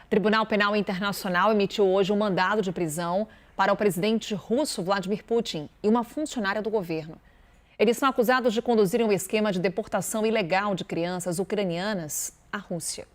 O Tribunal Penal Internacional emitiu hoje um mandado de prisão para o presidente russo Vladimir Putin e uma funcionária do governo. Eles são acusados de conduzirem um esquema de deportação ilegal de crianças ucranianas à Rússia.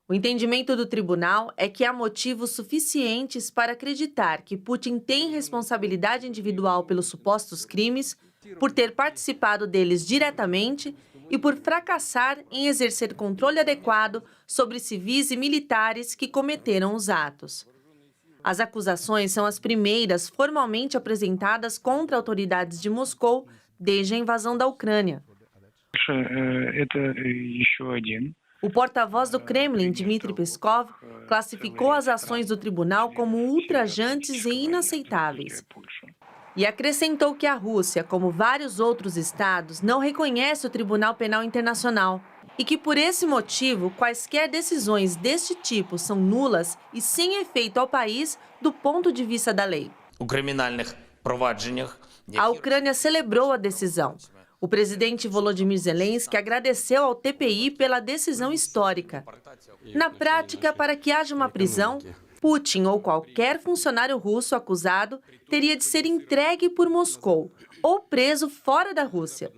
O entendimento do tribunal é que há motivos suficientes para acreditar que Putin tem responsabilidade individual pelos supostos crimes, por ter participado deles diretamente e por fracassar em exercer controle adequado sobre civis e militares que cometeram os atos. As acusações são as primeiras formalmente apresentadas contra autoridades de Moscou desde a invasão da Ucrânia. O porta-voz do Kremlin, Dmitry Peskov, classificou as ações do tribunal como ultrajantes e inaceitáveis. E acrescentou que a Rússia, como vários outros estados, não reconhece o Tribunal Penal Internacional e que, por esse motivo, quaisquer decisões deste tipo são nulas e sem efeito ao país do ponto de vista da lei. A Ucrânia celebrou a decisão. O presidente Volodymyr Zelensky agradeceu ao TPI pela decisão histórica. Na prática, para que haja uma prisão, Putin ou qualquer funcionário russo acusado teria de ser entregue por Moscou ou preso fora da Rússia.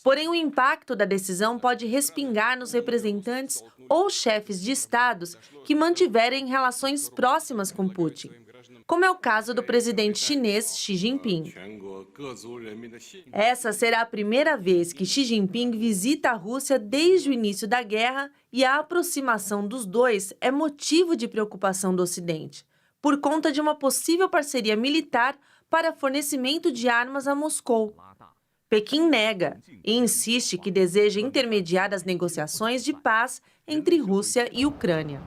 Porém, o impacto da decisão pode respingar nos representantes ou chefes de estados que mantiverem relações próximas com Putin, como é o caso do presidente chinês Xi Jinping. Essa será a primeira vez que Xi Jinping visita a Rússia desde o início da guerra e a aproximação dos dois é motivo de preocupação do Ocidente, por conta de uma possível parceria militar para fornecimento de armas a Moscou. Pequim nega e insiste que deseja intermediar as negociações de paz entre Rússia e Ucrânia.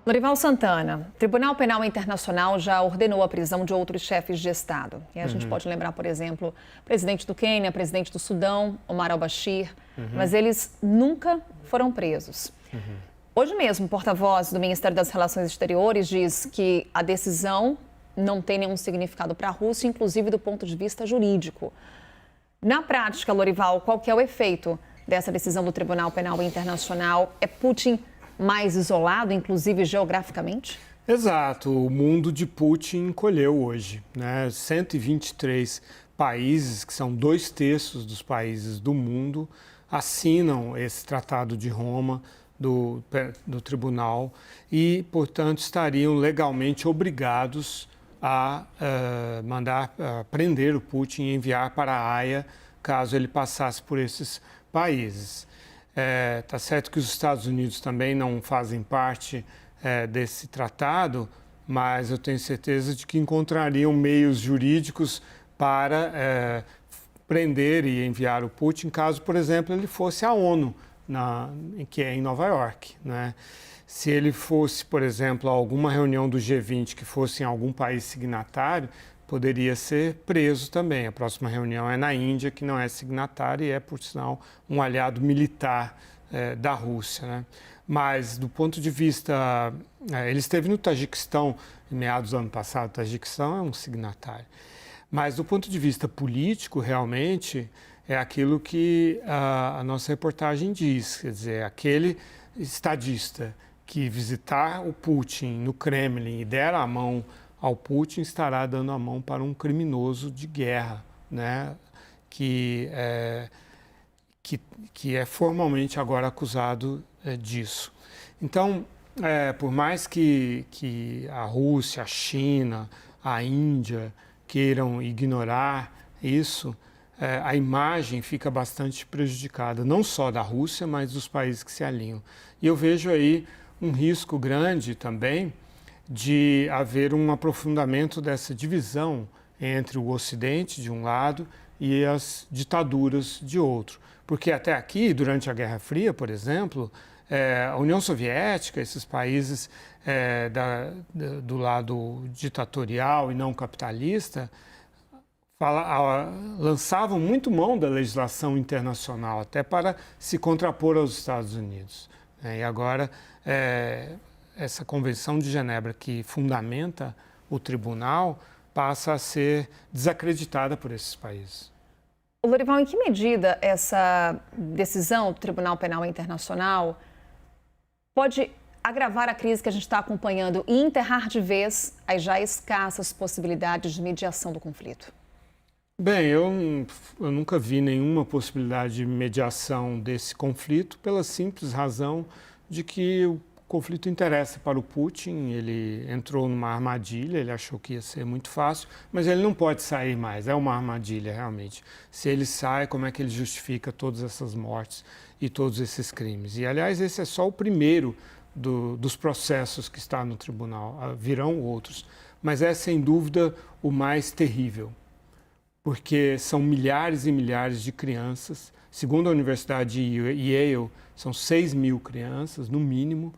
Lorival Santana, o Tribunal Penal Internacional já ordenou a prisão de outros chefes de Estado. E a gente pode lembrar, por exemplo, o presidente do Quênia, o presidente do Sudão, Omar al-Bashir, mas eles nunca foram presos. Hoje mesmo, o porta-voz do Ministério das Relações Exteriores diz que a decisão não tem nenhum significado para a Rússia, inclusive do ponto de vista jurídico. Na prática, Lorival, qual que é o efeito dessa decisão do Tribunal Penal Internacional? É Putin mais isolado, inclusive geograficamente? Exato. O mundo de Putin encolheu hoje, né? 123 países, que são 2/3 dos países do mundo, assinam esse Tratado de Roma do tribunal e, portanto, estariam legalmente obrigados a mandar prender o Putin e enviar para a Haia, caso ele passasse por esses países. Tá certo que os Estados Unidos também não fazem parte desse tratado, mas eu tenho certeza de que encontrariam meios jurídicos para prender e enviar o Putin, caso, por exemplo, ele fosse à ONU, que é em Nova York, né? Se ele fosse, por exemplo, a alguma reunião do G20 que fosse em algum país signatário, poderia ser preso também. A próxima reunião é na Índia, que não é signatária e é, por sinal, um aliado militar da Rússia, né? Mas, do ponto de vista... ele esteve no Tajiquistão em meados do ano passado. O Tajiquistão é um signatário. Mas, do ponto de vista político, realmente, é aquilo que a nossa reportagem diz. Quer dizer, aquele estadista que visitar o Putin no Kremlin e der a mão ao Putin estará dando a mão para um criminoso de guerra, né? Que é formalmente agora acusado disso. Então, por mais que a Rússia, a China, a Índia queiram ignorar isso, a imagem fica bastante prejudicada, não só da Rússia, mas dos países que se alinham. E eu vejo aí um risco grande também de haver um aprofundamento dessa divisão entre o Ocidente, de um lado, e as ditaduras, de outro. Porque até aqui, durante a Guerra Fria, por exemplo, a União Soviética, esses países do lado ditatorial e não capitalista, lançavam muito mão da legislação internacional, até para se contrapor aos Estados Unidos. E agora, essa Convenção de Genebra, que fundamenta o tribunal, passa a ser desacreditada por esses países. Lorival, em que medida essa decisão do Tribunal Penal Internacional pode agravar a crise que a gente está acompanhando e enterrar de vez as já escassas possibilidades de mediação do conflito? Bem, eu nunca vi nenhuma possibilidade de mediação desse conflito pela simples razão de que o conflito interessa para o Putin. Ele entrou numa armadilha, ele achou que ia ser muito fácil, mas ele não pode sair mais, é uma armadilha realmente. Se ele sai, como é que ele justifica todas essas mortes e todos esses crimes? E, aliás, esse é só o primeiro dos processos que está no tribunal, virão outros, mas é sem dúvida o mais terrível, porque são milhares e milhares de crianças. Segundo a Universidade de Yale, são 6 mil crianças, no mínimo.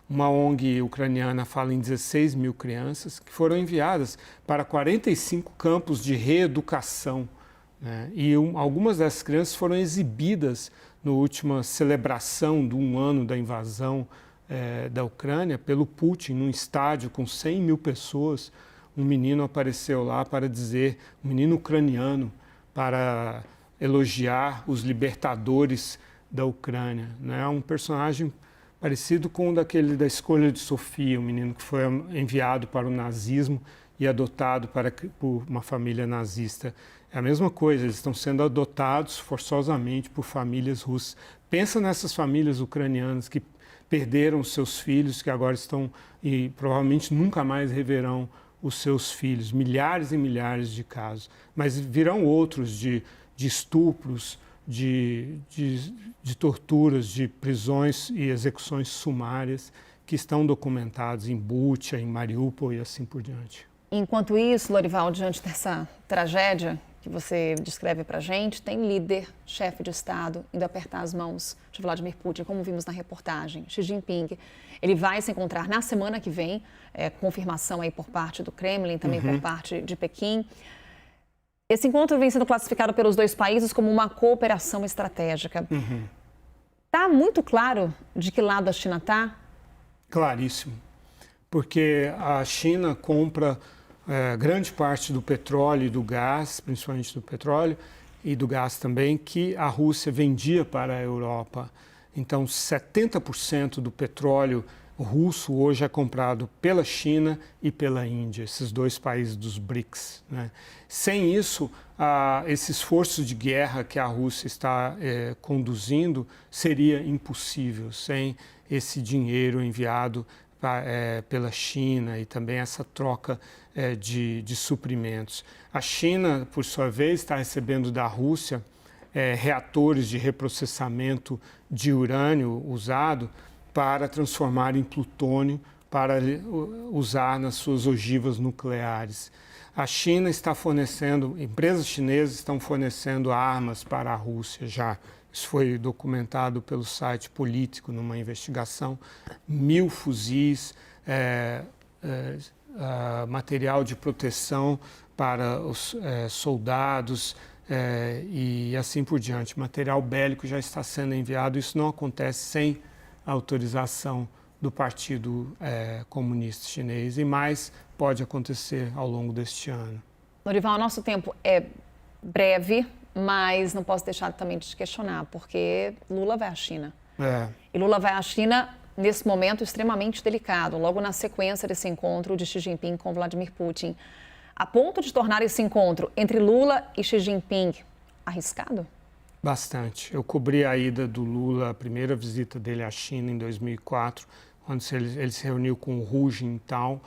Uma ONG ucraniana fala em 16 mil crianças que foram enviadas para 45 campos de reeducação, né? E algumas dessas crianças foram exibidas na última celebração de um ano da invasão da Ucrânia pelo Putin, num estádio com 100 mil pessoas. Um menino apareceu lá para dizer, um menino ucraniano, para elogiar os libertadores da Ucrânia, né? Um personagem parecido com o da Escolha de Sofia, um menino que foi enviado para o nazismo e adotado por uma família nazista. É a mesma coisa, eles estão sendo adotados forçosamente por famílias russas. Pensa nessas famílias ucranianas que perderam seus filhos, que agora estão e provavelmente nunca mais reverão os seus filhos, milhares e milhares de casos. Mas virão outros de estupros, de torturas, de prisões e execuções sumárias que estão documentados em Bucha, em Mariupol e assim por diante. Enquanto isso, Lorival, diante dessa tragédia que você descreve para a gente, tem líder, chefe de Estado, indo apertar as mãos de Vladimir Putin, como vimos na reportagem. Xi Jinping, ele vai se encontrar na semana que vem, confirmação aí por parte do Kremlin, também por parte de Pequim. Esse encontro vem sendo classificado pelos dois países como uma cooperação estratégica. Está muito claro de que lado a China está? Claríssimo, porque a China compra grande parte do petróleo e do gás, principalmente do petróleo e do gás também, que a Rússia vendia para a Europa. Então, 70% do petróleo russo hoje é comprado pela China e pela Índia, esses dois países dos BRICS, né? Sem isso, esse esforço de guerra que a Rússia está conduzindo seria impossível, sem esse dinheiro enviado pela China e também essa troca de suprimentos. A China, por sua vez, está recebendo da Rússia reatores de reprocessamento de urânio usado para transformar em plutônio para usar nas suas ogivas nucleares. A China está fornecendo, empresas chinesas estão fornecendo armas para a Rússia já. Isso foi documentado pelo site Político numa investigação. 1000 fuzis, material de proteção para os soldados e assim por diante. Material bélico já está sendo enviado. Isso não acontece sem a autorização do Partido Comunista Chinês e mais pode acontecer ao longo deste ano. Lorival, nosso tempo é breve, mas não posso deixar também de te questionar, porque Lula vai à China. E Lula vai à China nesse momento extremamente delicado, logo na sequência desse encontro de Xi Jinping com Vladimir Putin, a ponto de tornar esse encontro entre Lula e Xi Jinping arriscado? Bastante. Eu cobri a ida do Lula, a primeira visita dele à China em 2004, quando ele se reuniu com o Hu Jintao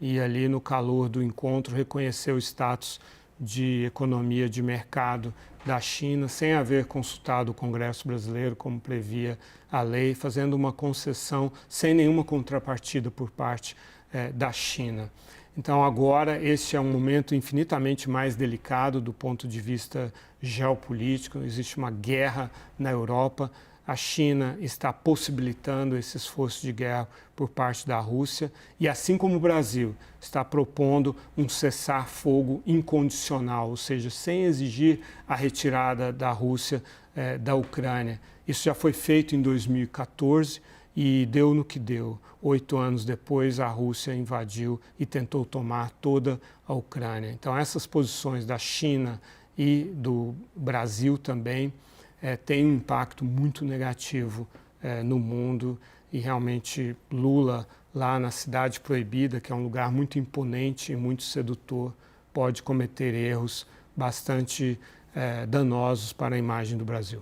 e ali no calor do encontro reconheceu o status de economia de mercado da China, sem haver consultado o Congresso brasileiro, como previa a lei, fazendo uma concessão sem nenhuma contrapartida por parte da China. Então, agora, este é um momento infinitamente mais delicado do ponto de vista geopolítico. Existe uma guerra na Europa. A China está possibilitando esse esforço de guerra por parte da Rússia e, assim como o Brasil, está propondo um cessar-fogo incondicional, ou seja, sem exigir a retirada da Rússia da Ucrânia. Isso já foi feito em 2014 e deu no que deu. 8 anos depois, a Rússia invadiu e tentou tomar toda a Ucrânia. Então, essas posições da China e do Brasil também tem um impacto muito negativo no mundo e realmente Lula, lá na Cidade Proibida, que é um lugar muito imponente e muito sedutor, pode cometer erros bastante danosos para a imagem do Brasil.